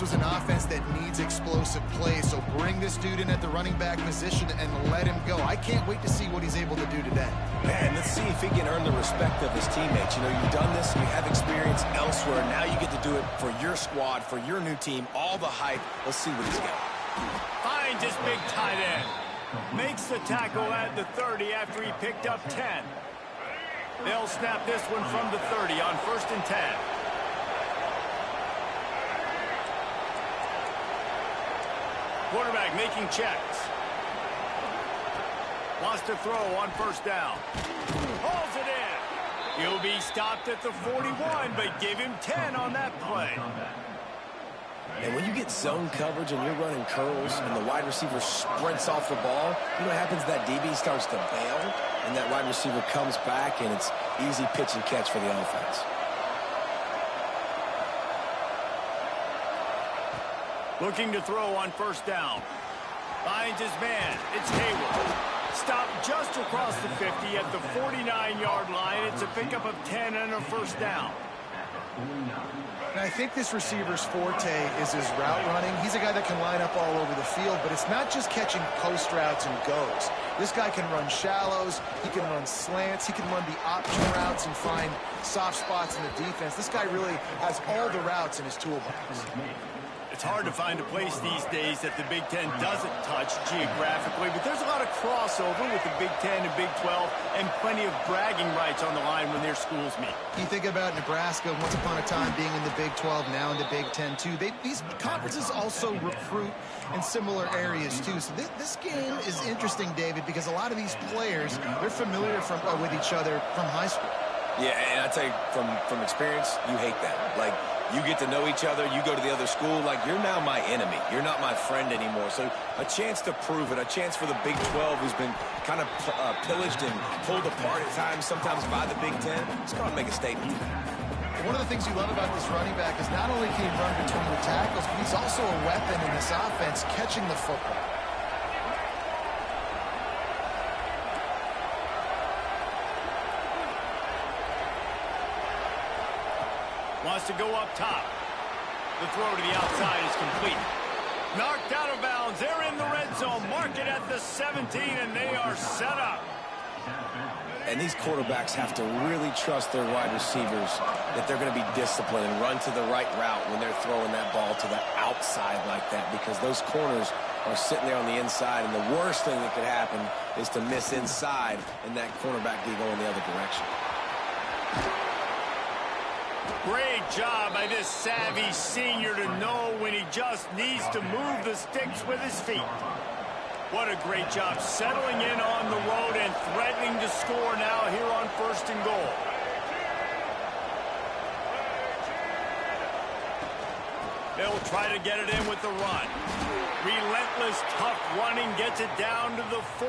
was an offense that needs explosive plays, so bring this dude in at the running back position and let him go. I can't wait to see what he's able to do today. Man, let's see if he can earn the respect of his teammates. You know, you've done this, you have experience elsewhere. Now you get to do it for your squad, for your new team, all the hype. Let's see what he's got. Finds his big tight end. Makes the tackle at the 30 after he picked up 10. They'll snap this one from the 30 on 1st and 10. Quarterback making checks. Wants to throw on 1st down. Hauls it in. He'll be stopped at the 41, but give him 10 on that play. And when you get zone coverage and you're running curls and the wide receiver sprints off the ball, you know what happens? That DB starts to bail, and that wide receiver comes back, and it's easy pitch and catch for the offense. Looking to throw on 1st down. Finds his man. It's Hayward. Stopped just across the 50 at the 49-yard line. It's a pickup of 10 and a 1st down. And I think this receiver's forte is his route running. He's a guy that can line up all over the field, but it's not just catching post routes and goes. This guy can run shallows, he can run slants, he can run the option routes and find soft spots in the defense. This guy really has all the routes in his toolbox. It's hard to find a place these days that the Big Ten doesn't touch geographically, but there's a lot of crossover with the Big Ten and Big 12 and plenty of bragging rights on the line when their schools meet. You think about Nebraska once upon a time being in the Big 12, now in the Big 10 too. These conferences also recruit in similar areas too. So this game is interesting, David, because a lot of these players, they're familiar with each other from high school. Yeah, and I tell you, from experience, you hate that. Like, you get to know each other, you go to the other school, like, you're now my enemy. You're not my friend anymore. So a chance to prove it, a chance for the Big 12, who's been kind of pillaged and pulled apart at times, sometimes by the Big 10. It's going to make a statement. One of the things you love about this running back is not only can he run between the tackles, but he's also a weapon in this offense, catching the football. Wants to go up top. The throw to the outside is complete. Knocked out of bounds. They're in the red zone. Mark it at the 17, and they are set up. And these quarterbacks have to really trust their wide receivers that they're going to be disciplined and run to the right route when they're throwing that ball to the outside like that, because those corners are sitting there on the inside, and the worst thing that could happen is to miss inside and that cornerback be going the other direction. Great job by this savvy senior to know when he just needs to move the sticks with his feet. What a great job settling in on the road and threatening to score now here on 1st and goal. They'll try to get it in with the run. Relentless, tough running gets it down to the 4.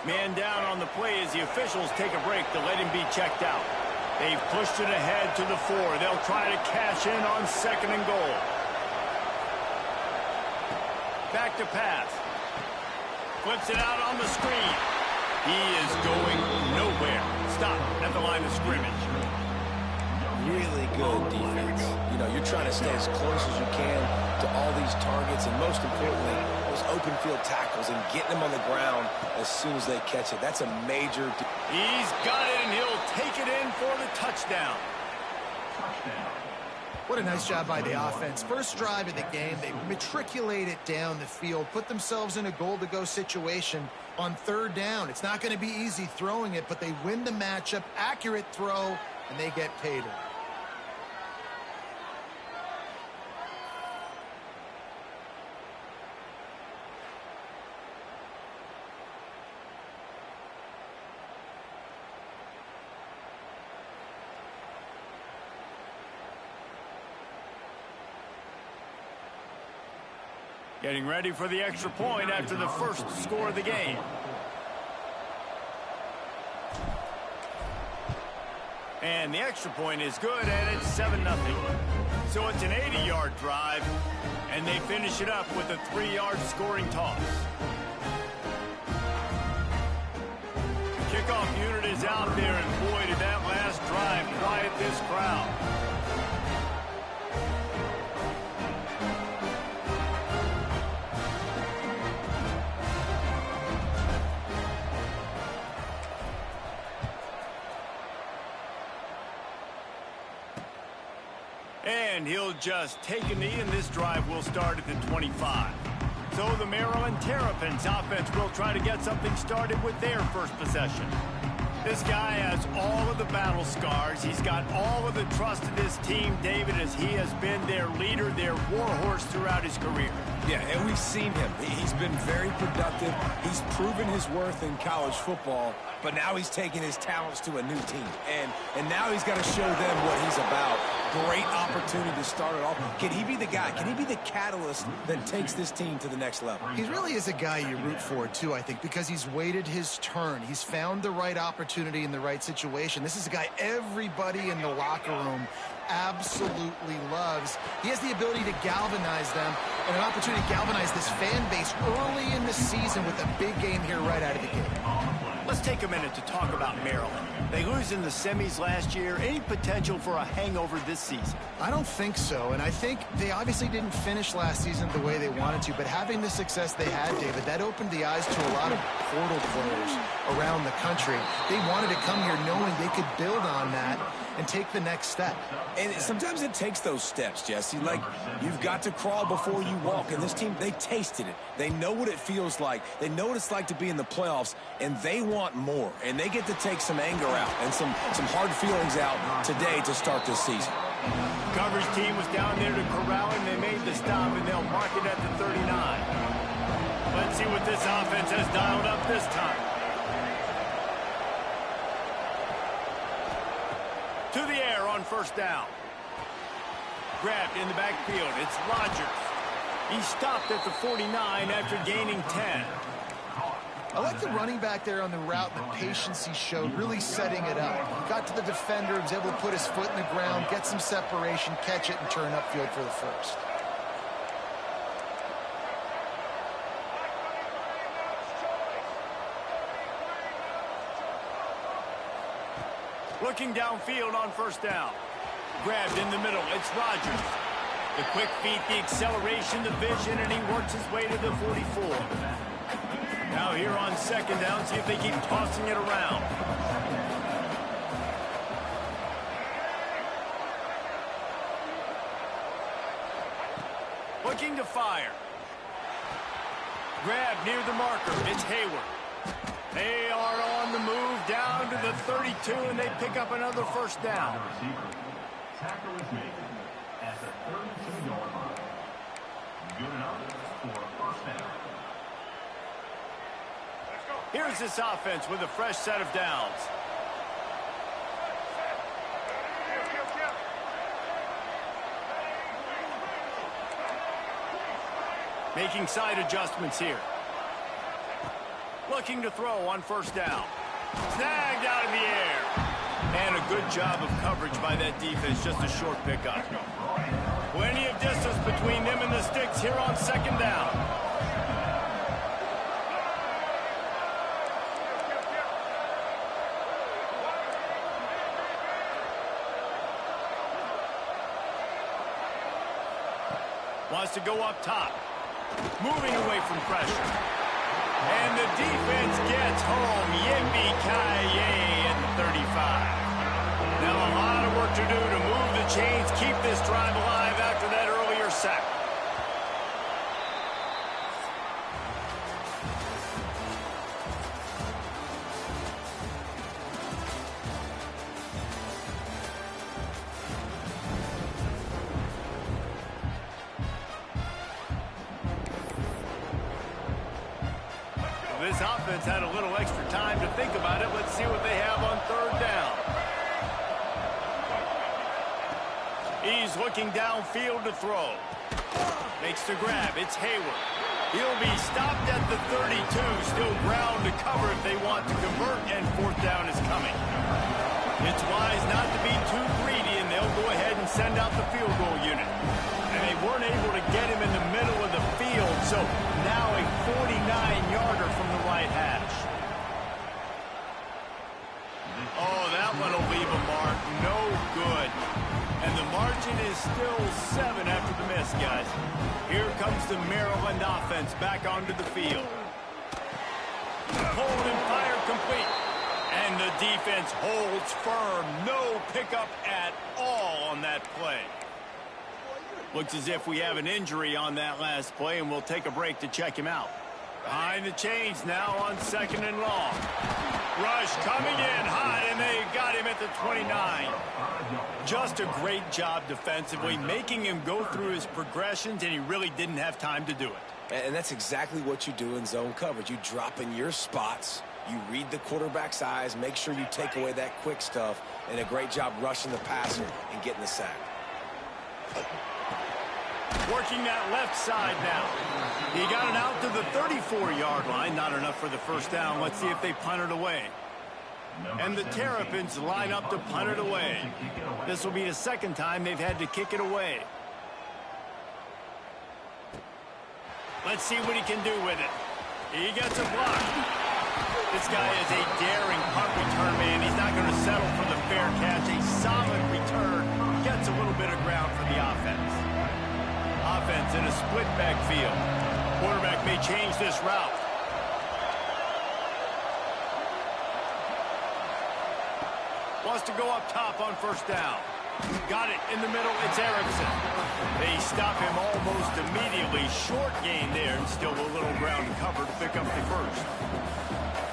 Man down on the play as the officials take a break to let him be checked out. They've pushed it ahead to the 4. They'll try to cash in on 2nd and goal. Back to pass. Flips it out on the screen. He is going nowhere. Stop at the line of scrimmage. Really good defense. You know, you're trying to stay as close as you can to all these targets, and most importantly, those open field tackles and getting them on the ground as soon as they catch it. That's a major... He's got it, and he'll take it in for the touchdown. What a nice job by the offense. First drive of the game, they matriculate it down the field, put themselves in a goal-to-go situation on 3rd down. It's not going to be easy throwing it, but they win the matchup, accurate throw, and they get paid. Getting ready for the extra point after the first score of the game. And the extra point is good, and it's 7-0. So it's an 80-yard drive, and they finish it up with a 3-yard scoring toss. The kickoff unit is out there, and boy, did that last drive quiet this crowd. And he'll just take a knee, and this drive will start at the 25. So the Maryland Terrapins offense will try to get something started with their first possession. This guy has all of the battle scars. He's got all of the trust of this team, David, as he has been their leader, their warhorse throughout his career. Yeah, and we've seen him. He's been very productive. He's proven his worth in college football, but now he's taking his talents to a new team. And now he's got to show them what he's about. Great opportunity to start it off. Can he be the guy? Can he be the catalyst that takes this team to the next level? He really is a guy you root for, too, I think, because he's waited his turn. He's found the right opportunity in the right situation. This is a guy everybody in the locker room absolutely loves. He has the ability to galvanize them and an opportunity to galvanize this fan base early in the season with a big game here right out of the gate. Let's take a minute to talk about Maryland. They lose in the semis last year. Any potential for a hangover this season? I don't think so, and I think they obviously didn't finish last season the way they wanted to, but having the success they had, David, that opened the eyes to a lot of portal players around the country. They wanted to come here knowing they could build on that and take the next step. And sometimes it takes those steps, Jesse. Like, you've got to crawl before you walk. And this team, they tasted it. They know what it feels like. They know what it's like to be in the playoffs, and they want more. And they get to take some anger out and some hard feelings out today to start this season. Coverage team was down there to corral him. They made the stop, and they'll mark it at the 39. Let's see what this offense has dialed up this time. To the air on first down. Grabbed in the backfield. It's Rodgers. He stopped at the 49 after gaining 10. I like the running back there on the route, the patience he showed, really setting it up. Got to the defender, was able to put his foot in the ground, get some separation, catch it, and turn upfield for the first. Looking downfield on first down. Grabbed in the middle. It's Rodgers. The quick feet, the acceleration, the vision, and he works his way to the 44. Now here on second down, see if they keep tossing it around. Looking to fire. Grabbed near the marker. It's Hayward. They are on the move down to the 32, and they pick up another first down. Tackle is made at the 32-yard line. Good enough for a first down. Here's this offense with a fresh set of downs. Making side adjustments here. Looking to throw on first down. Snagged out of the air. And a good job of coverage by that defense. Just a short pickup. Plenty of distance between them and the sticks here on second down. Wants to go up top. Moving away from pressure. And the defense gets home. Yippee-ki-yay at the 35. Now a lot of work to do to move the chains, keep this drive alive after that earlier sack. This offense had a little extra time to think about it. Let's see what they have on third down. He's looking downfield to throw. Makes the grab. It's Hayward. He'll be stopped at the 32. Still ground to cover if they want to convert, and fourth down is coming. It's wise not to be too greedy, and they'll go ahead and send out the field goal unit. And they weren't able to get him in the middle of the field, so now a 49-yarder from the right hash. Oh, that one will leave a mark. No good. And the margin is still 7 after the miss, guys. Here comes the Maryland offense back onto the field. Hold and fire complete. And the defense holds firm. No pickup at all on that play. Looks as if we have an injury on that last play, and we'll take a break to check him out. Behind the chains now on 2nd and long. Rush coming in hot, and they got him at the 29. Just a great job defensively, making him go through his progressions, and he really didn't have time to do it. And that's exactly what you do in zone coverage. You drop in your spots, you read the quarterback's eyes, make sure you take away that quick stuff, and a great job rushing the passer and getting the sack. Working that left side now. He got it out to the 34-yard line. Not enough for the first down. Let's see if they punt it away. And the Terrapins line up to punt it away. This will be the second time they've had to kick it away. Let's see what he can do with it. He gets a block. This guy is a daring punt return man. He's not going to settle for the fair catch. A solid return. Gets a little bit of ground for the offense. Offense in a split backfield. Quarterback may change this route. Wants to go up top on first down. Got it in the middle. It's Erickson. They stop him almost immediately. Short gain there, and still a little ground to cover to pick up the first.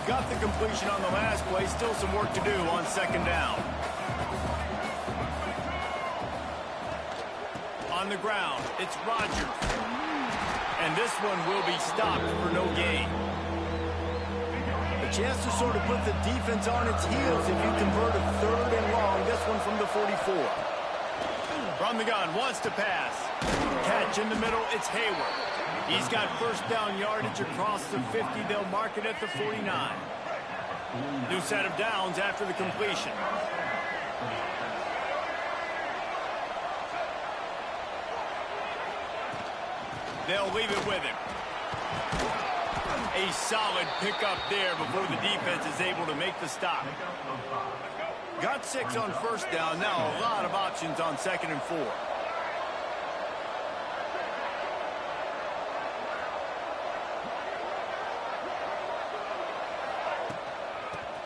Got the completion on the last play. Still some work to do on 2nd down. On the ground, it's Rodgers. And this one will be stopped for no gain. A chance to sort of put the defense on its heels if you convert a 3rd and long. This one from the 44. From the gun, wants to pass. Catch in the middle, it's Hayward. He's got first down yardage across the 50. They'll mark it at the 49. New set of downs after the completion. They'll leave it with him. A solid pickup there before the defense is able to make the stop. Got 6 on first down. Now a lot of options on 2nd and 4.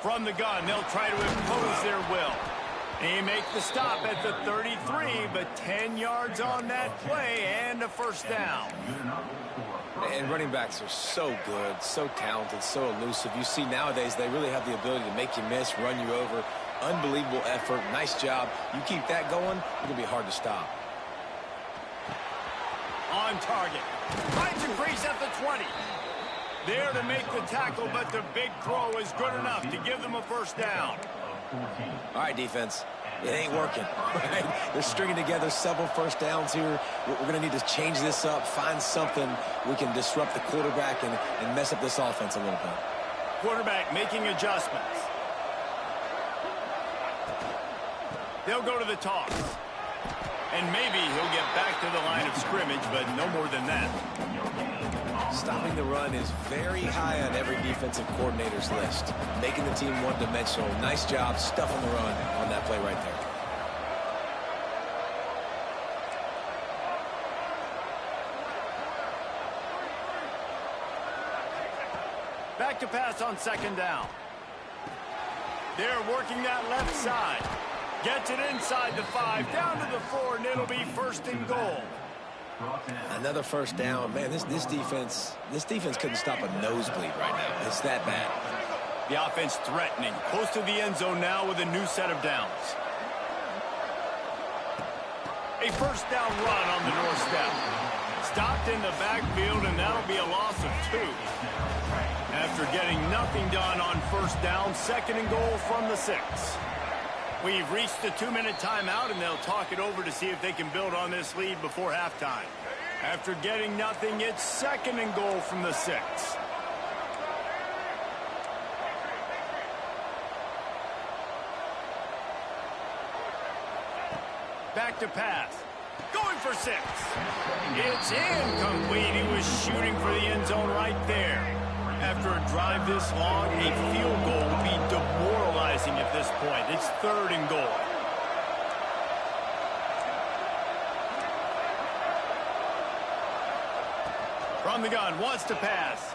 From the gun, they'll try to impose their will. They make the stop at the 33, but 10 yards on that play and a first down. And running backs are so good, so talented, so elusive. You see nowadays they really have the ability to make you miss, run you over. Unbelievable effort. Nice job. You keep that going, it'll be hard to stop. On target. Finds a crease at the 20. There to make the tackle, but the big throw is good enough to give them a first down. All right, defense. It ain't working. Right? They're stringing together several first downs here. We're going to need to change this up, find something we can disrupt the quarterback and mess up this offense a little bit. Quarterback making adjustments. They'll go to the toss. And maybe he'll get back to the line of scrimmage, but no more than that. Stopping the run is very high on every defensive coordinator's list. Making the team one-dimensional. Nice job stuffing the run on that play right there. Back to pass on 2nd down. They're working that left side. Gets it inside the 5, down to the 4, and it'll be 1st and goal. Another first down. Man, this defense couldn't stop a nosebleed right now. It's that bad. The offense threatening. Close to the end zone now with a new set of downs. A first down run on the doorstep. Stopped in the backfield, and that'll be a loss of 2. After getting nothing done on first down, 2nd and goal from the 6. We've reached the 2-minute timeout, and they'll talk it over to see if they can build on this lead before halftime. After getting nothing, it's 2nd and goal from the 6. Back to pass. Going for 6. It's incomplete. He was shooting for the end zone right there. After a drive this long, a field goal would be demoralizing at this point. It's 3rd and goal. From the gun, wants to pass.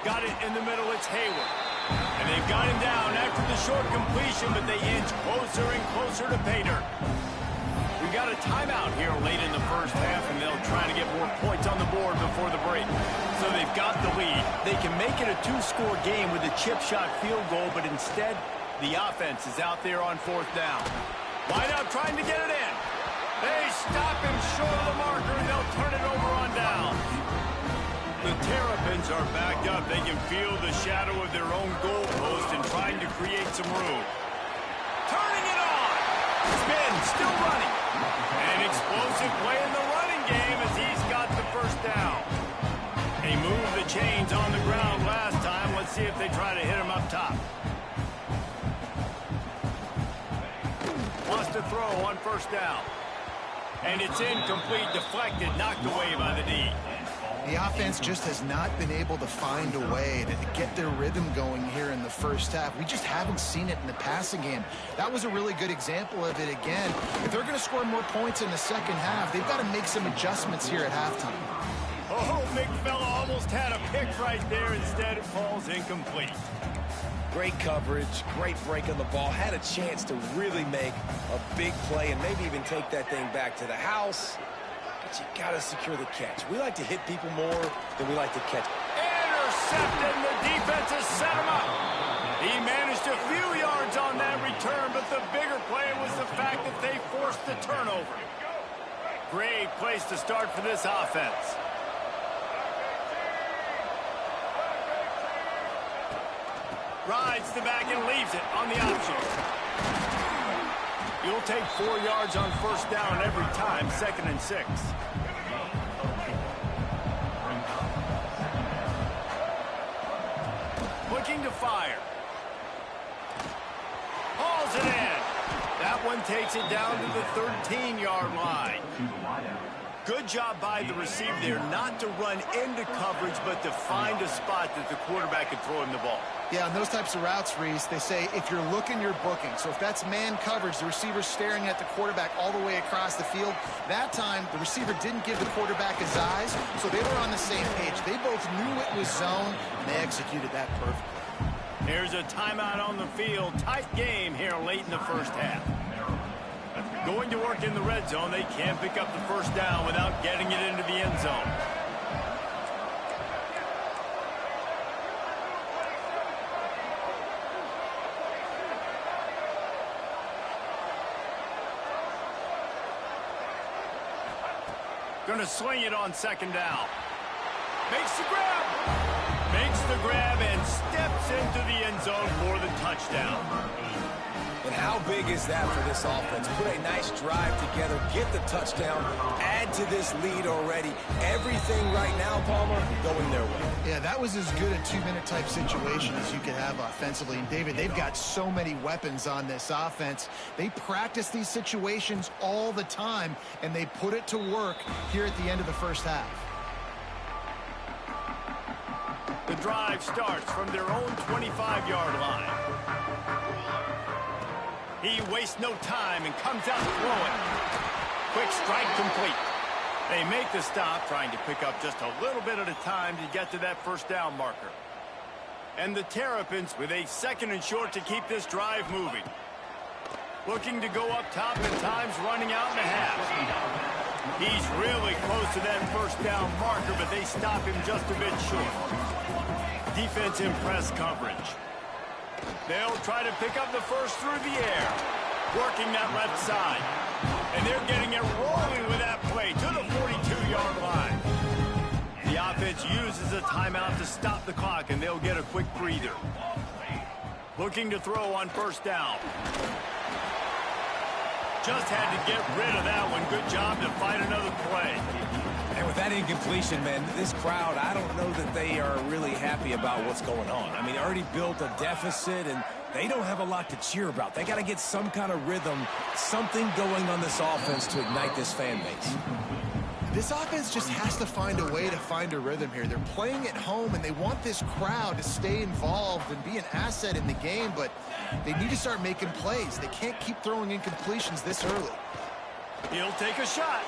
Got it in the middle, it's Hayward. And they've got him down after the short completion, but they inch closer and closer to pay dirt. We We got a timeout here late in the first half, and they'll try to get more points on the board before the break. So they've got the lead. They can make it a two-score game with a chip shot field goal, but instead, the offense is out there on fourth down. Wide out trying to get it in. They stop him short of the marker, and they'll turn it over on down. The Terrapins are backed up. They can feel the shadow of their own goalpost and trying to create some room. Turning it on. Spin, still running. An explosive play in the running game as he's got the first down. They moved the chains on the ground last time. Let's see if they try to hit him up top. Wants to throw on first down. And it's incomplete, deflected, knocked away by the D. The offense just has not been able to find a way to get their rhythm going here in the first half. We just haven't seen it in the passing game. That was a really good example of it again. If they're going to score more points in the second half, they've got to make some adjustments here at halftime. Oh, big fella almost had a pick right there. Instead, it falls incomplete. Great coverage, great break on the ball. Had a chance to really make a big play and maybe even take that thing back to the house. But you got to secure the catch. We like to hit people more than we like to catch. Intercepted, and the defense has set him up. He managed a few yards on that return, but the bigger play was the fact that they forced the turnover. Great place to start for this offense. Rides the back and leaves it on the option. You'll take 4 yards on first down every time, 2nd and 6. Looking to fire. Hauls it in. That one takes it down to the 13-yard line. Good job by the receiver there not to run into coverage, but to find a spot that the quarterback could throw him the ball. Yeah, on those types of routes, Reese, they say if you're looking, you're booking. So if that's man coverage, the receiver's staring at the quarterback all the way across the field. That time, the receiver didn't give the quarterback his eyes, so they were on the same page. They both knew it was zone, and they executed that perfectly. Here's a timeout on the field. Tight game here late in the first half. Going to work in the red zone. They can't pick up the first down without getting it into the end zone. Going to swing it on 2nd down. Makes the grab. Makes the grab and steps into the end zone for the touchdown. And how big is that for this offense? Put a nice drive together, get the touchdown, add to this lead already. Everything right now, Palmer, going their way. Yeah, that was as good a 2-minute type situation as you could have offensively. And David, they've got so many weapons on this offense. They practice these situations all the time, and they put it to work here at the end of the first half. The drive starts from their own 25-yard line. He wastes no time and comes out throwing. Quick strike complete. They make the stop, trying to pick up just a little bit at a time to get to that first down marker. And the Terrapins with a 2nd and short to keep this drive moving. Looking to go up top, and time's running out in a half. He's really close to that first down marker, but they stop him just a bit short. Defense in press coverage. They'll try to pick up the first through the air, working that left side. And they're getting it rolling with that play to the 42-yard line. The offense uses a timeout to stop the clock, and they'll get a quick breather. Looking to throw on first down. Just had to get rid of that one. Good job to fight another play. And with that incompletion, man, this crowd, I don't know that they are really happy about what's going on. I mean, already built a deficit, and they don't have a lot to cheer about. They got to get some kind of rhythm, something going on this offense to ignite this fan base. This offense just has to find a way to find a rhythm here. They're playing at home, and they want this crowd to stay involved and be an asset in the game, but they need to start making plays. They can't keep throwing incompletions this early. He'll take a shot.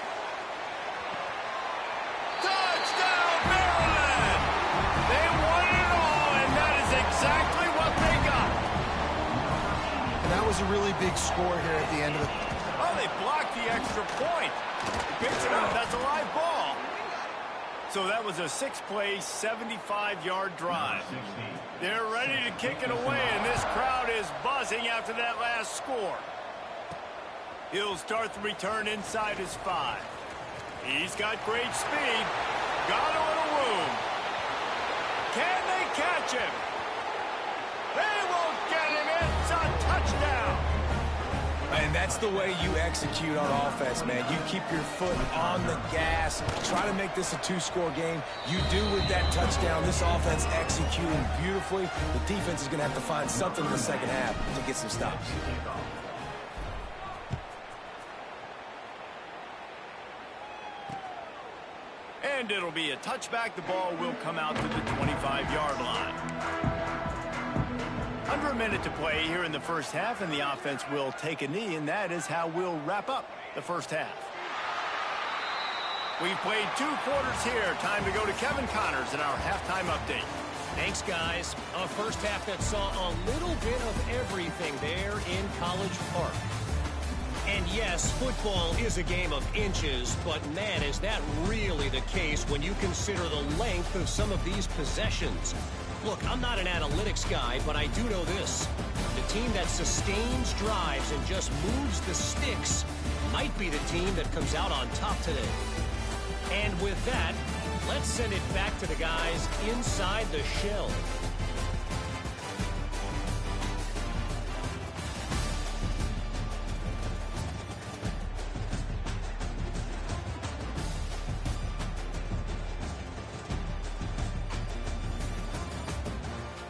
Touchdown, Maryland! They won it all, and that is exactly what they got. And that was a really big score here at the end of the... Oh, they blocked the extra point. He picks it up. That's a live ball. So that was a 6-play, 75-yard drive. They're ready to kick it away, and this crowd is buzzing after that last score. He'll start the return inside his 5. He's got great speed. Got a little room. Can they catch him? They won't get him. It's a touchdown. And that's the way you execute on offense, man. You keep your foot on the gas. Try to make this a 2-score game. You do with that touchdown. This offense executing beautifully. The defense is going to have to find something in the second half to get some stops. And it'll be a touchback. The ball will come out to the 25-yard line. Under a minute to play here in the first half, and the offense will take a knee, and that is how we'll wrap up the first half. We've played 2 quarters here. Time to go to Kevin Connors in our halftime update. Thanks, guys. A first half that saw a little bit of everything there in College Park. And yes, football is a game of inches, but man, is that really the case when you consider the length of some of these possessions. Look, I'm not an analytics guy, but I do know this. The team that sustains drives and just moves the sticks might be the team that comes out on top today. And with that, let's send it back to the guys inside the shell.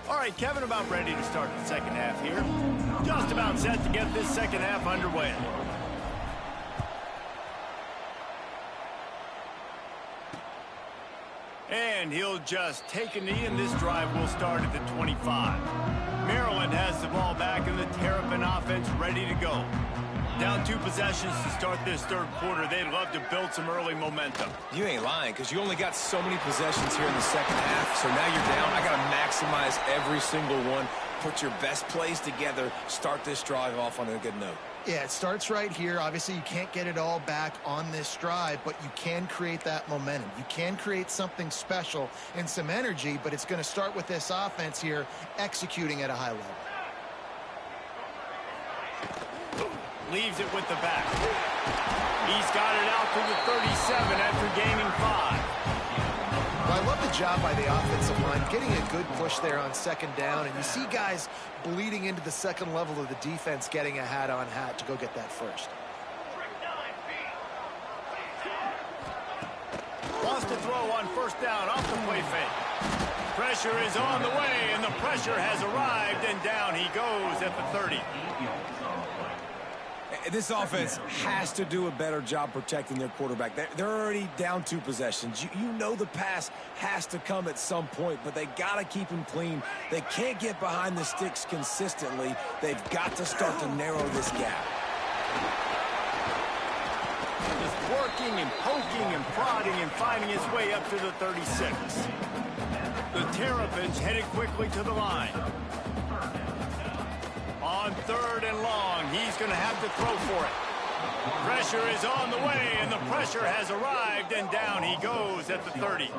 All right, Kevin, about ready to start the second half here. Just about set to get this second half underway. And he'll just take a knee, and this drive will start at the 25. Maryland has the ball back, and the Terrapin offense ready to go. Down 2 possessions to start this third quarter. They'd love to build some early momentum. You ain't lying, because you only got so many possessions here in the second half, so now you're down. I got to maximize every single one. Put your best plays together. Start this drive off on a good note. Yeah, it starts right here. Obviously, you can't get it all back on this drive, but you can create that momentum. You can create something special and some energy, but it's going to start with this offense here executing at a high level. Leaves it with the back. He's got it out to the 37 after gaining 5. Well, I love the job by the offensive line, getting a good push there on second down, and you see guys bleeding into the second level of the defense, getting a hat-on-hat to go get that first. Wants to throw on first down off the play fake. Pressure is on the way, and the pressure has arrived, and down he goes at the 30. This offense has to do a better job protecting their quarterback. They're already down 2 possessions. You know the pass has to come at some point, but they got to keep him clean. They can't get behind the sticks consistently. They've got to start to narrow this gap. Just working and poking and prodding and finding his way up to the 36. The Terrapins headed quickly to the line. On 3rd and long, he's going to have to throw for it. Pressure is on the way, and the pressure has arrived, and down he goes at the 30.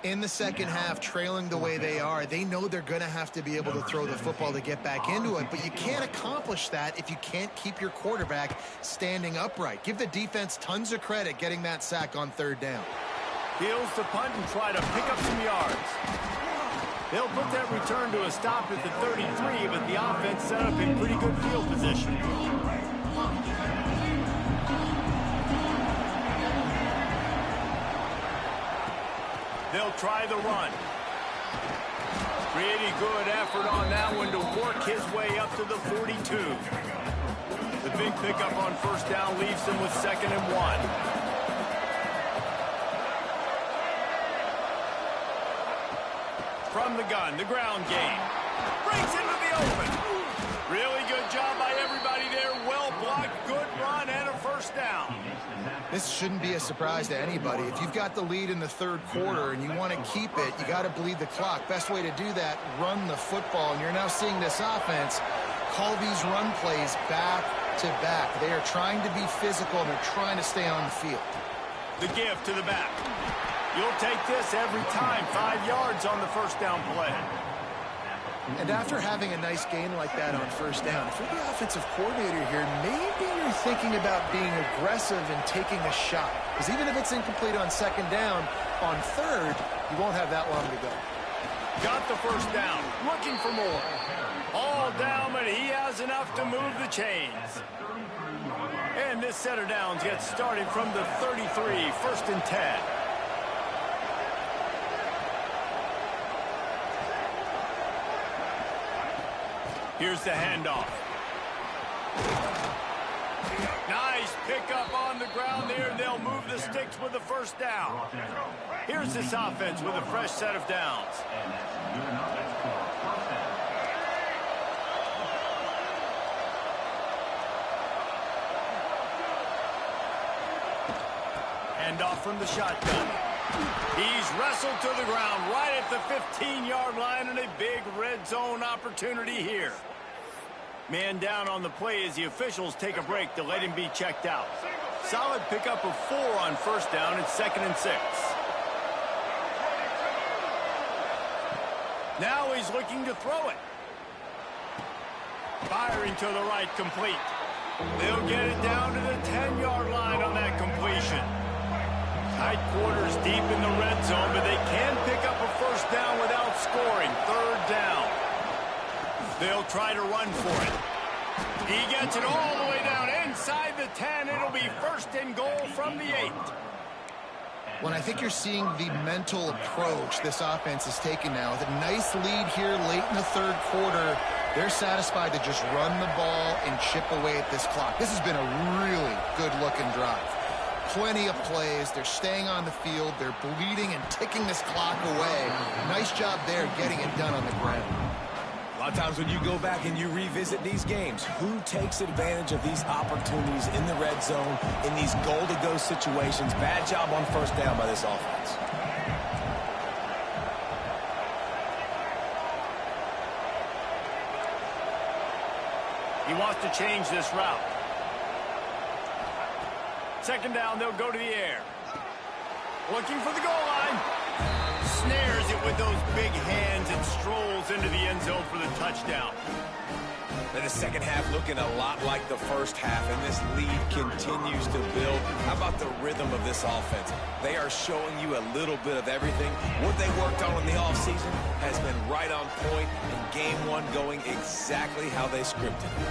In the second half, trailing the way they are, they know they're going to have to be able to throw the football to get back into it, but you can't accomplish that if you can't keep your quarterback standing upright. Give the defense tons of credit getting that sack on 3rd down. Heels to punt and try to pick up some yards. They'll put that return to a stop at the 33, but the offense set up in pretty good field position. They'll try the run. Pretty good effort on that one to work his way up to the 42. The big pickup on first down leaves them with 2nd and 1. From the gun, the ground game. Breaks into the open. Really good job by everybody there. Well blocked, good run, and a first down. This shouldn't be a surprise to anybody. If you've got the lead in the third quarter and you want to keep it, you got to bleed the clock. Best way to do that, run the football. And you're now seeing this offense call these run plays back to back. They are trying to be physical, and they're trying to stay on the field. The give to the back. You'll take this every time. 5 yards on the first down play. And after having a nice gain like that on first down, if you're the offensive coordinator here, maybe you're thinking about being aggressive and taking a shot. Because even if it's incomplete on second down, on third, you won't have that long to go. Got the first down. Looking for more. All down, but he has enough to move the chains. And this set of downs gets started from the 33, 1st and 10. Here's the handoff. Nice pickup on the ground there, and they'll move the sticks with the first down. Here's this offense with a fresh set of downs. Handoff from the shotgun. He's wrestled to the ground right at the 15-yard line, and a big red zone opportunity here. Man down on the play as the officials take a break to let him be checked out. Solid pickup of 4 on first down. It's 2nd and 6. Now he's looking to throw it. Firing to the right, complete. They'll get it down to the 10-yard line on that completion. Tight quarters deep in the red zone, but they can pick up a first down without scoring. 3rd down. They'll try to run for it. He gets it all the way down inside the 10. It'll be 1st and goal from the 8. Well, I think you're seeing the mental approach this offense is taking now. With a nice lead here late in the 3rd quarter, they're satisfied to just run the ball and chip away at this clock. This has been a really good-looking drive. Plenty of plays. They're staying on the field. They're bleeding and ticking this clock away. Nice job there getting it done on the ground. A lot of times when you go back and you revisit these games, who takes advantage of these opportunities in the red zone, in these goal-to-go situations? Bad job on first down by this offense. He wants to change this route. 2nd down, they'll go to the air. Looking for the goal line. Snares it with those big hands and strolls into the end zone for the touchdown. And the second half looking a lot like the first half, and this lead continues to build. How about the rhythm of this offense? They are showing you a little bit of everything. What they worked on in the offseason has been right on point, and game 1 going exactly how they scripted it.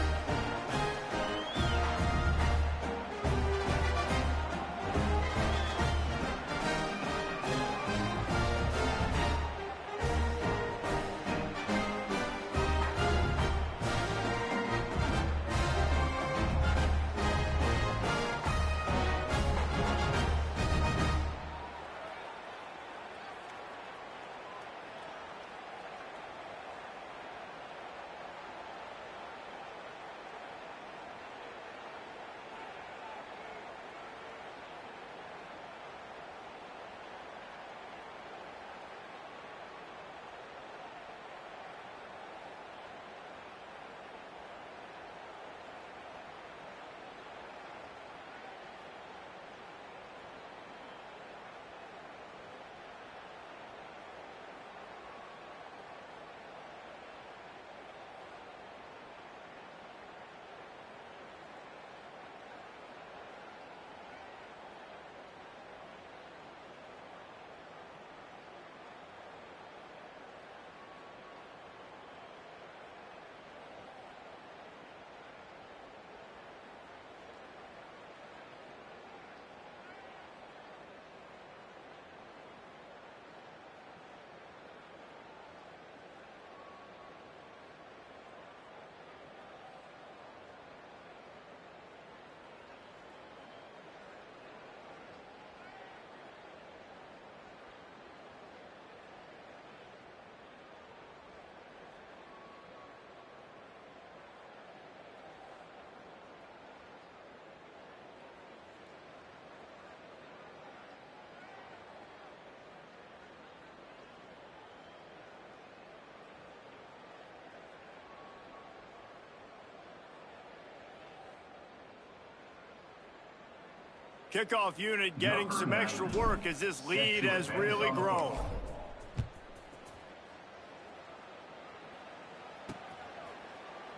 Kickoff unit getting some extra work as this lead has really grown.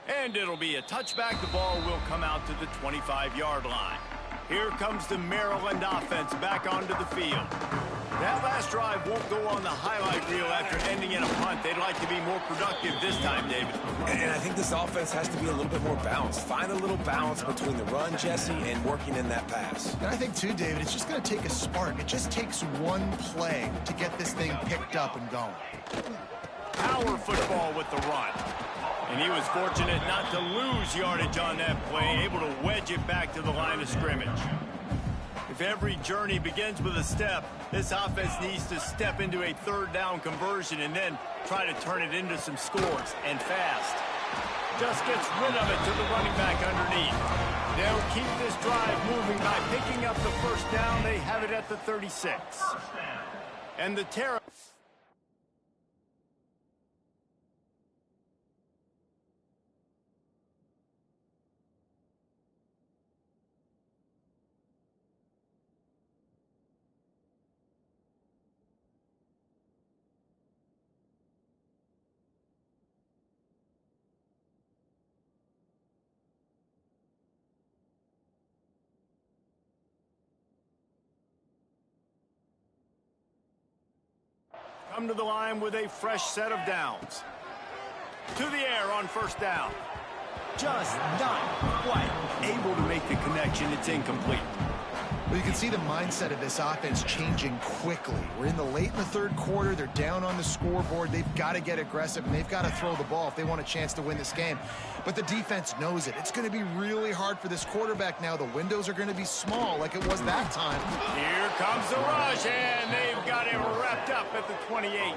And it'll be a touchback. The ball will come out to the 25-yard line. Here comes the Maryland offense back onto the field. That last drive won't go on the highlight reel after ending in a punt. They'd like to be more productive this time, David. And I think this offense has to be a little bit more balanced. Find a little balance between the run, Jesse, and working in that pass. And I think, too, David, it's just going to take a spark. It just takes one play to get this thing picked up and going. Power football with the run. And he was fortunate not to lose yardage on that play, able to wedge it back to the line of scrimmage. If every journey begins with a step, this offense needs to step into a third down conversion and then try to turn it into some scores, and fast. Just gets rid of it to the running back underneath. They'll keep this drive moving by picking up the first down. They have it at the 36. And the Terror... come to the line with a fresh set of downs. To the air on first down. Just not quite able to make the connection. It's incomplete. Well, you can see the mindset of this offense changing quickly. We're in the third quarter. They're down on the scoreboard. They've got to get aggressive, and they've got to throw the ball if they want a chance to win this game. But the defense knows it. It's going to be really hard for this quarterback now. The windows are going to be small like it was that time. Here comes the rush, and they've got him wrapped up at the 28.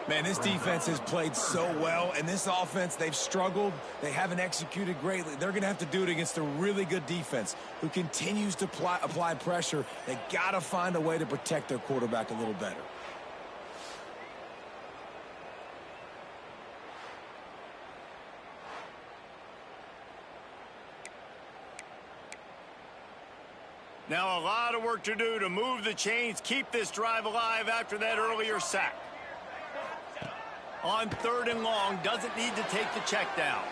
Man, this defense has played so well, and this offense, they've struggled. They haven't executed greatly. They're going to have to do it against a really good defense who continues to apply pressure. They got to find a way to protect their quarterback a little better. Now a lot of work to do to move the chains, keep this drive alive after that earlier sack. On third and long, doesn't need to take the check down.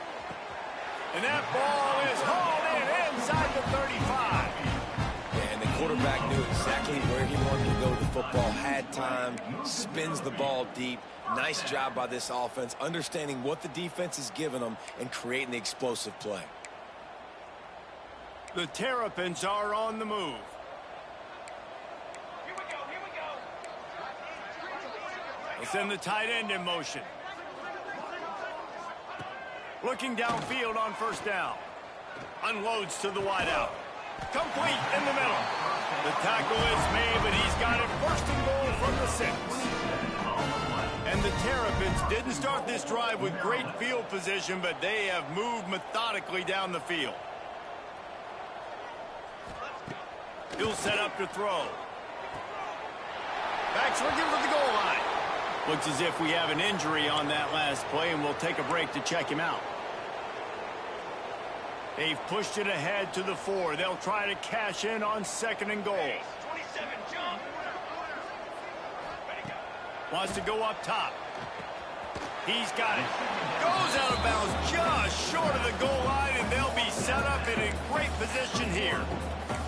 And that ball is hauled in inside the 35. Yeah, and the quarterback knew exactly where he wanted to go with the football, had time, spins the ball deep. Nice job by this offense, understanding what the defense is giving them and creating the explosive play. The Terrapins are on the move. They send the tight end in motion. Looking downfield on first down. Unloads to the wideout. Complete in the middle. The tackle is made, but he's got it first and goal from the 6. And the Terrapins didn't start this drive with great field position, but they have moved methodically down the field. He'll set up to throw. Back's looking for the goal line. Looks as if we have an injury on that last play, and we'll take a break to check him out. They've pushed it ahead to the 4. They'll try to cash in on second and goal. 27, jump. Wants to go up top. He's got it. Goes out of bounds just short of the goal line, and they'll be set up in a great position here.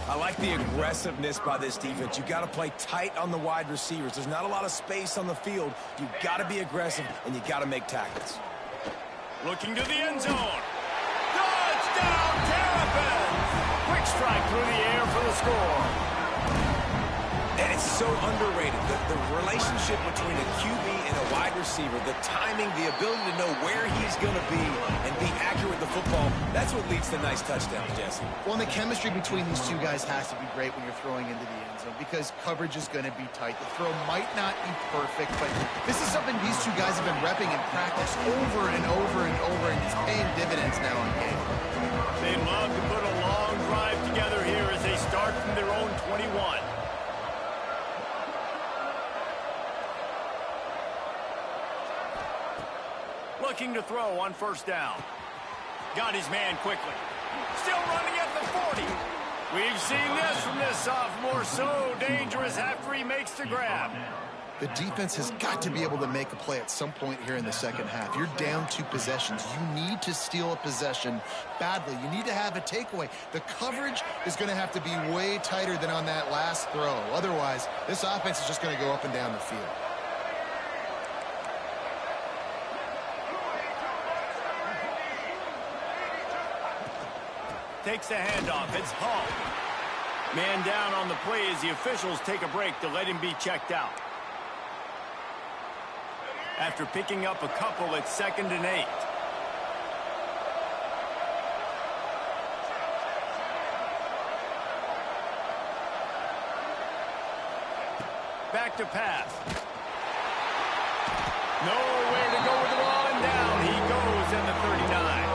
I like the aggressiveness by this defense. You've got to play tight on the wide receivers. There's not a lot of space on the field. You've got to be aggressive, and you've got to make tackles. Looking to the end zone. Touchdown, Terrapins! Quick strike through the air for the score. And it's so underrated. The relationship between a QB and a wide receiver, the timing, the ability to know where he's going to be and be accurate with the football, that's what leads to nice touchdowns, Jesse. Well, and the chemistry between these two guys has to be great when you're throwing into the end zone because coverage is going to be tight. The throw might not be perfect, but this is something these two guys have been repping in practice over and over and over, and it's paying dividends now in game. They love to put a long drive together here as they start from their own 21. Looking to throw on first down. Got his man quickly. Still running at the 40. We've seen this from this sophomore. So dangerous after he makes the grab. The defense has got to be able to make a play at some point here in the second half. You're down 2 possessions. You need to steal a possession badly. You need to have a takeaway. The coverage is going to have to be way tighter than on that last throw. Otherwise, this offense is just going to go up and down the field. Takes the handoff. It's Hall. Man down on the play as the officials take a break to let him be checked out. After picking up a couple, it's 2nd and 8. Back to pass. Nowhere to go with the ball, and down he goes in the 39.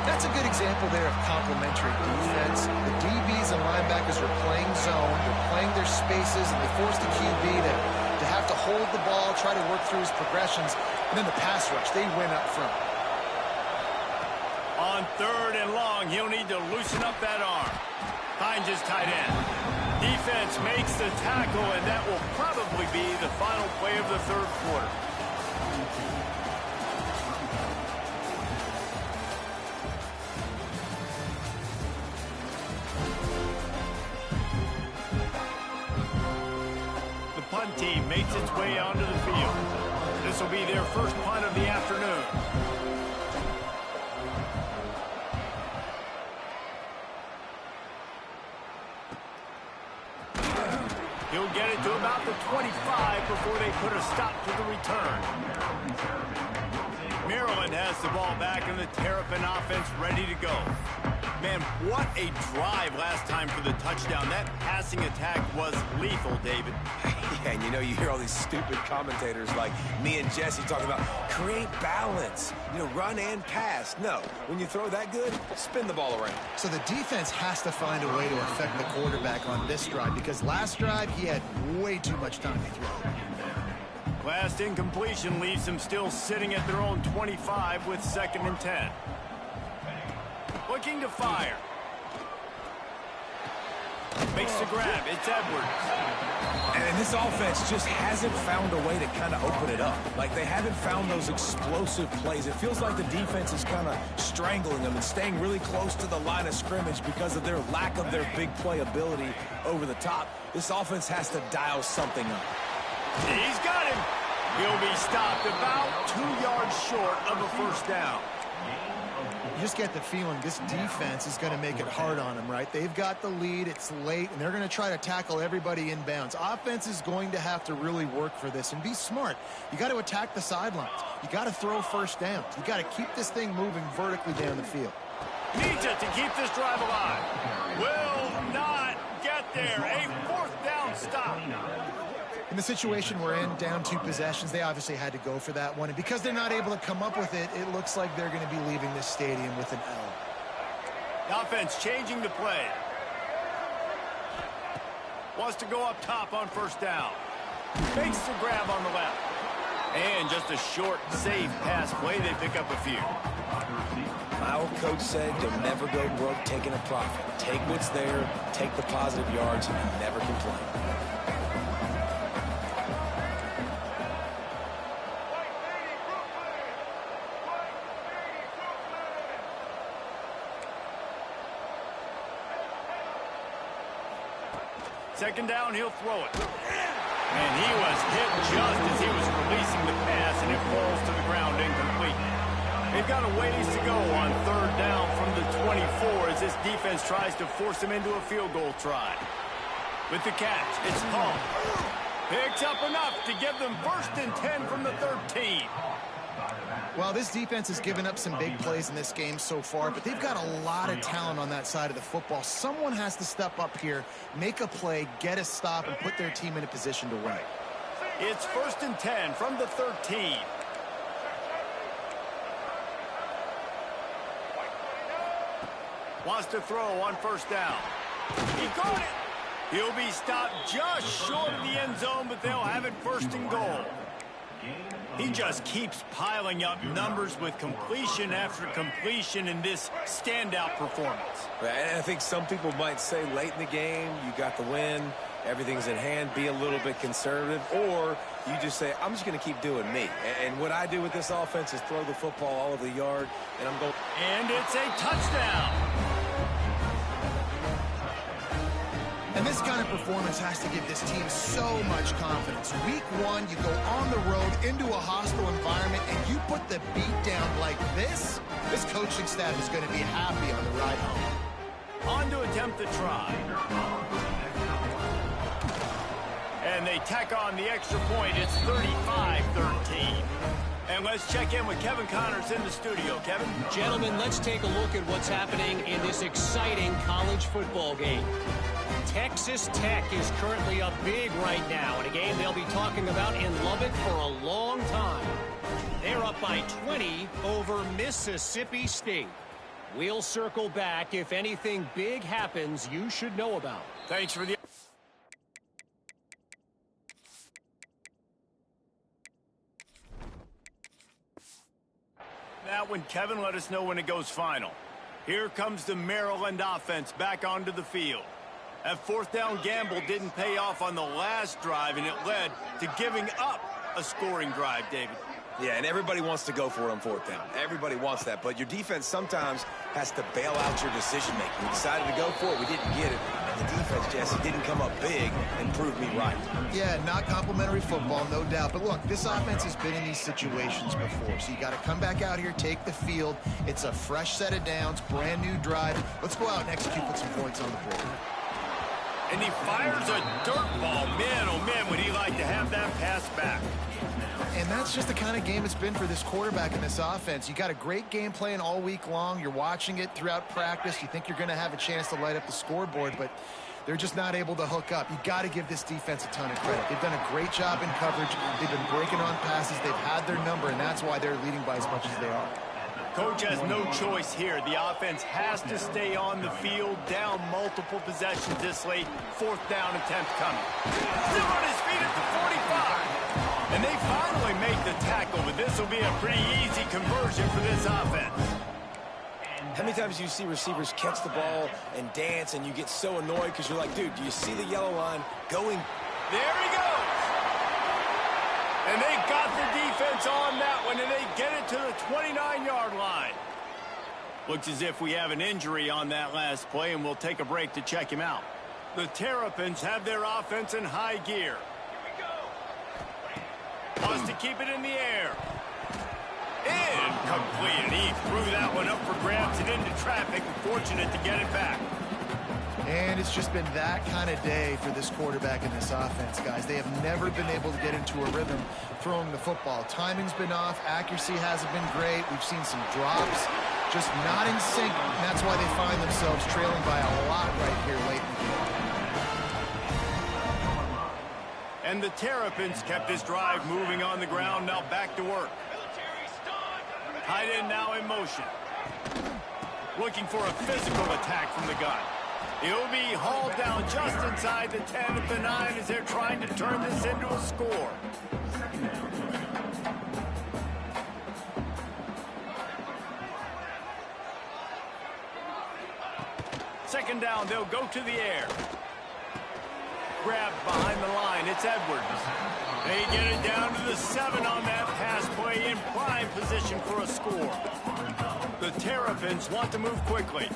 That's a good example there of complementary defense. The DBs and linebackers are playing zone, they're playing their spaces, and they force the QB to have to hold the ball, try to work through his progressions, and then the pass rush, they win up front. On 3rd and long, he'll need to loosen up that arm. Finds his tight end. Defense makes the tackle, and that will probably be the final play of the 3rd quarter. Punt team makes its way onto the field. This will be their first punt of the afternoon. He'll get it to about the 25 before they put a stop to the return. Maryland has the ball back and the Terrapin offense ready to go. Man, what a drive last time for the touchdown. That passing attack was lethal, David. Yeah, and you know, you hear all these stupid commentators like me and Jesse talking about create balance, you know, run and pass. No, when you throw that good, spin the ball around. So the defense has to find a way to affect the quarterback on this drive, because last drive he had way too much time to throw. Last incompletion leaves them still sitting at their own 25 with 2nd and 10. Looking to fire. Makes the grab. It's Edwards. And this offense just hasn't found a way to kind of open it up. Like, they haven't found those explosive plays. It feels like the defense is kind of strangling them and staying really close to the line of scrimmage because of their lack of their big play ability over the top. This offense has to dial something up. He's got him. He'll be stopped about 2 yards short of a first down. You just get the feeling this defense is going to make it hard on them, right? They've got the lead, it's late, and they're going to try to tackle everybody inbounds. Offense is going to have to really work for this and be smart. You got to attack the sidelines. You got to throw first downs. You got to keep this thing moving vertically down the field. Needs it to keep this drive alive. Will not get there. A 4th down stop. In the situation we're in, down 2 possessions, they obviously had to go for that one. And because they're not able to come up with it, it looks like they're going to be leaving this stadium with an L. The offense changing the play. Wants to go up top on first down. Makes the grab on the left. And just a short, safe pass play. They pick up a few. My old coach said you'll never go broke taking a profit. Take what's there, take the positive yards, and never complain. Second down, he'll throw it. And he was hit just as he was releasing the pass, and it falls to the ground incomplete. They've got a ways to go on 3rd down from the 24 as this defense tries to force him into a field goal try. With the catch, it's Hall. Picks up enough to give them 1st and 10 from the 13. Well, this defense has given up some big plays in this game so far, but they've got a lot of talent on that side of the football. Someone has to step up here, make a play, get a stop, and put their team in a position to win. It's 1st and 10 from the 13. Wants to throw on first down. He caught it. He'll be stopped just short of the end zone, but they'll have it 1st and goal. He just keeps piling up numbers with completion after completion in this standout performance. And I think some people might say late in the game, you got the win, everything's in hand, be a little bit conservative, or you just say, I'm just going to keep doing me. And what I do with this offense is throw the football all over the yard, and I'm going. And it's a touchdown. And this kind of performance has to give this team so much confidence. Week 1, you go on the road into a hostile environment, and you put the beat down like this coaching staff is going to be happy on the ride home. On to attempt the try. And they tack on the extra point. It's 35-13. And let's check in with Kevin Connors in the studio. Kevin? Gentlemen, let's take a look at what's happening in this exciting college football game. Texas Tech is currently up big right now in a game they'll be talking about in Lubbock for a long time. They're up by 20 over Mississippi State. We'll circle back if anything big happens you should know about. Thanks for the... That one, Kevin, let us know when it goes final. Here comes the Maryland offense back onto the field. That fourth down gamble didn't pay off on the last drive, and it led to giving up a scoring drive, David. Yeah, and everybody wants to go for it on fourth down. Everybody wants that, but your defense sometimes has to bail out your decision-making. We decided to go for it. We didn't get it. And the defense, Jesse, didn't come up big and prove me right. Yeah, not complimentary football, no doubt. But look, this offense has been in these situations before, so you got to come back out here, take the field. It's a fresh set of downs, brand new drive. Let's go out and execute, put some points on the board. And he fires a dirt ball. Man, oh man, would he like to have that pass back. And that's just the kind of game it's been for this quarterback in this offense. You got a great game plan all week long. You're watching it throughout practice. You think you're going to have a chance to light up the scoreboard, but they're just not able to hook up. You got to give this defense a ton of credit. They've done a great job in coverage. They've been breaking on passes. They've had their number, and that's why they're leading by as much as they are. Coach has no choice here. The offense has to stay on the field, down multiple possessions this late. Fourth down attempt coming. Still on his feet at the 45. And they finally make the tackle, but this will be a pretty easy conversion for this offense. How many times do you see receivers catch the ball and dance, and you get so annoyed because you're like, dude, do you see the yellow line going? There he goes. And they got the defense on that one, and they get it to the 29-yard line. Looks as if we have an injury on that last play, and we'll take a break to check him out. The Terrapins have their offense in high gear. Wants to keep it in the air. Incomplete. He threw that one up for grabs and into traffic. Fortunate to get it back. And it's just been that kind of day for this quarterback in this offense, guys. They have never been able to get into a rhythm throwing the football. Timing's been off. Accuracy hasn't been great. We've seen some drops, just not in sync. And that's why they find themselves trailing by a lot right here late in the game. And the Terrapins kept this drive moving on the ground. Now back to work. Tight end now in motion. Looking for a physical attack from the gun. He'll be hauled down just inside the 10 at the 9 as they're trying to turn this into a score. Second down, they'll go to the air. Grabbed behind the line, it's Edwards. They get it down to the 7 on that pass play in prime position for a score. The Terrapins want to move quickly.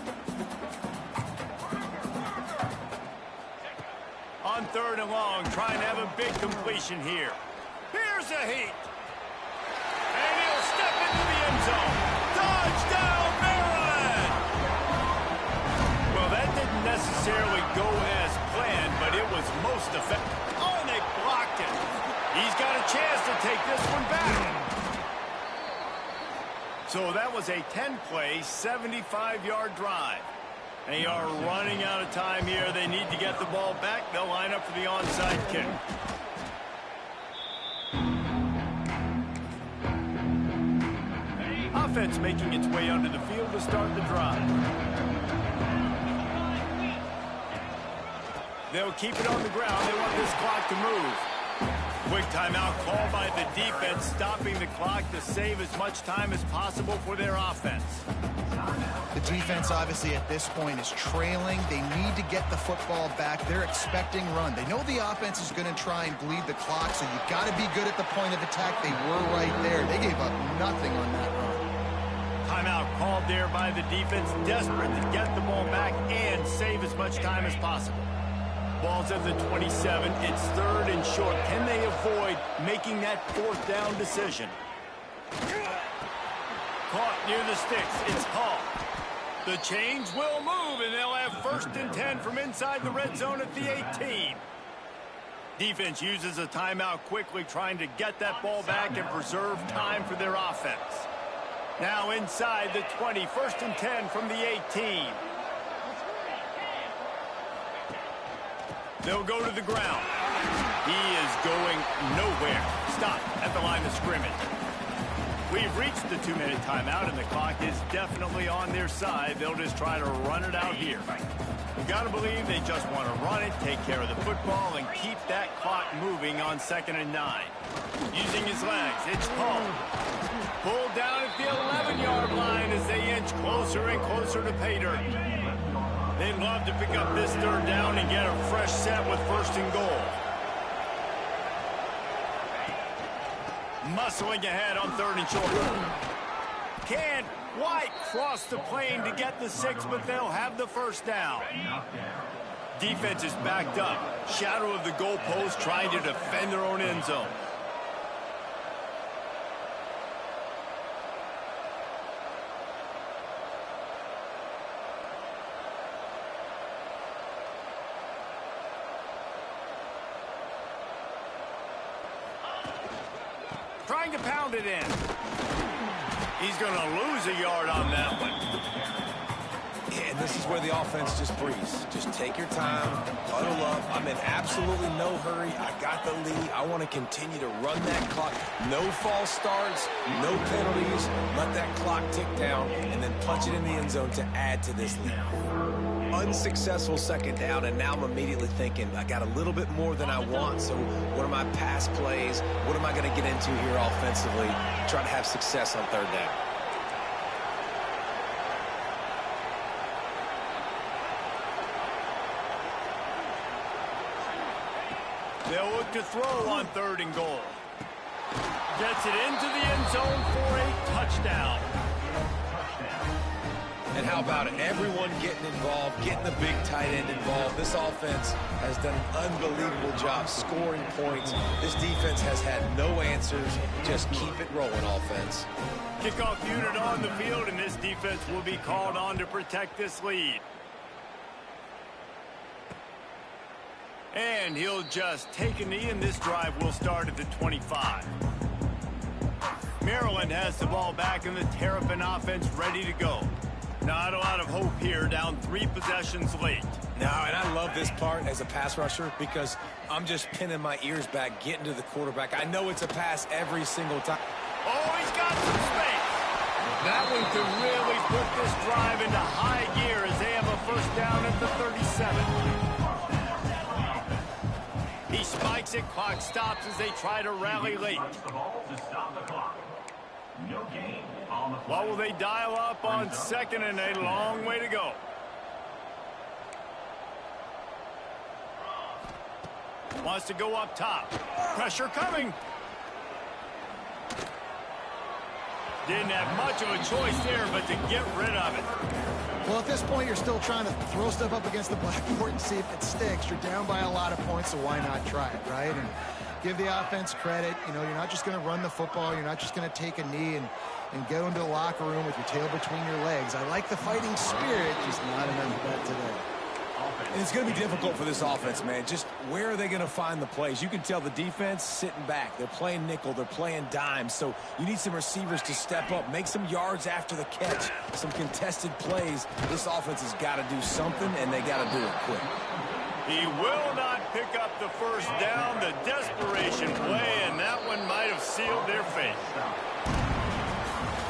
On third and long, trying to have a big completion here. Here's a heat. And he'll step into the end zone. Touchdown, Maryland! Well, that didn't necessarily go as planned, but it was most effective. Oh, and they blocked it. He's got a chance to take this one back. So that was a 10-play, 75-yard drive. They are running out of time here. They need to get the ball back. They'll line up for the onside kick. Offense making its way onto the field to start the drive. They'll keep it on the ground. They want this clock to move. Quick timeout called by the defense, stopping the clock to save as much time as possible for their offense. The defense, obviously, at this point is trailing. They need to get the football back. They're expecting run. They know the offense is going to try and bleed the clock, so you got to be good at the point of attack. They were right there. They gave up nothing on that run. Timeout called there by the defense, desperate to get the ball back and save as much time as possible. Ball's at the 27. It's third and short. Can they avoid making that fourth down decision? Caught near the sticks. It's Hall. The change will move, and they'll have 1st and 10 from inside the red zone at the 18. Defense uses a timeout quickly, trying to get that ball back and preserve time for their offense. Now inside the 20, 1st and 10 from the 18. They'll go to the ground. He is going nowhere. Stop at the line of scrimmage. We've reached the 2-minute timeout, and the clock is definitely on their side. They'll just try to run it out here. You got to believe they just want to run it, take care of the football, and keep that clock moving on 2nd and 9. Using his legs, it's Paul. Pulled down at the 11-yard line as they inch closer and closer to pay dirt. They'd love to pick up this 3rd down and get a fresh set with 1st and goal. Muscling ahead on 3rd and short. Can't quite cross the plane to get the 6, but they'll have the 1st down. Defense is backed up. Shadow of the goalpost, trying to defend their own end zone. Trying to pound it in. He's going to lose a yard on that one. Yeah, and this is where the offense just breathes. Just take your time, huddle up. I'm in absolutely no hurry. I got the lead. I want to continue to run that clock. No false starts, no penalties. Let that clock tick down, and then punch it in the end zone to add to this lead. Unsuccessful 2nd down, and now I'm immediately thinking, I got a little bit more than I want, so what are my pass plays? What am I going to get into here offensively? Try to have success on 3rd down. They'll look to throw on 3rd and goal. Gets it into the end zone for a touchdown. And how about it? Everyone getting involved, getting the big tight end involved. This offense has done an unbelievable job scoring points. This defense has had no answers. Just keep it rolling, offense. Kickoff unit on the field, and this defense will be called on to protect this lead. And he'll just take a knee, and this drive will start at the 25. Maryland has the ball back, and the Terrapin offense ready to go. Not a lot of hope here, down 3 possessions late. No, and I love this part as a pass rusher because I'm just pinning my ears back, getting to the quarterback. I know it's a pass every single time. Oh, he's got some space. That one could really put this drive into high gear as they have a 1st down at the 37. He spikes it, clock stops as they try to rally late. What will they dial up on 2nd and a long way to go? Wants to go up top. Pressure coming. Didn't have much of a choice there, but to get rid of it. Well, at this point, you're still trying to throw stuff up against the blackboard and see if it sticks. You're down by a lot of points, so why not try it, right? And give the offense credit. You know, you're not just going to run the football. You're not just going to take a knee and go into the locker room with your tail between your legs. I like the fighting spirit, just not enough of that today. And it's going to be difficult for this offense, man. Just where are they going to find the plays? You can tell the defense sitting back. They're playing nickel. They're playing dime. So you need some receivers to step up, make some yards after the catch, some contested plays. This offense has got to do something, and they got to do it quick. He will not pick up the 1st down. The desperation play, and that one might have sealed their fate.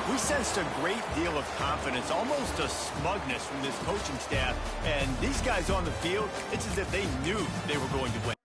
We sensed a great deal of confidence, almost a smugness from this coaching staff. And these guys on the field, it's as if they knew they were going to win.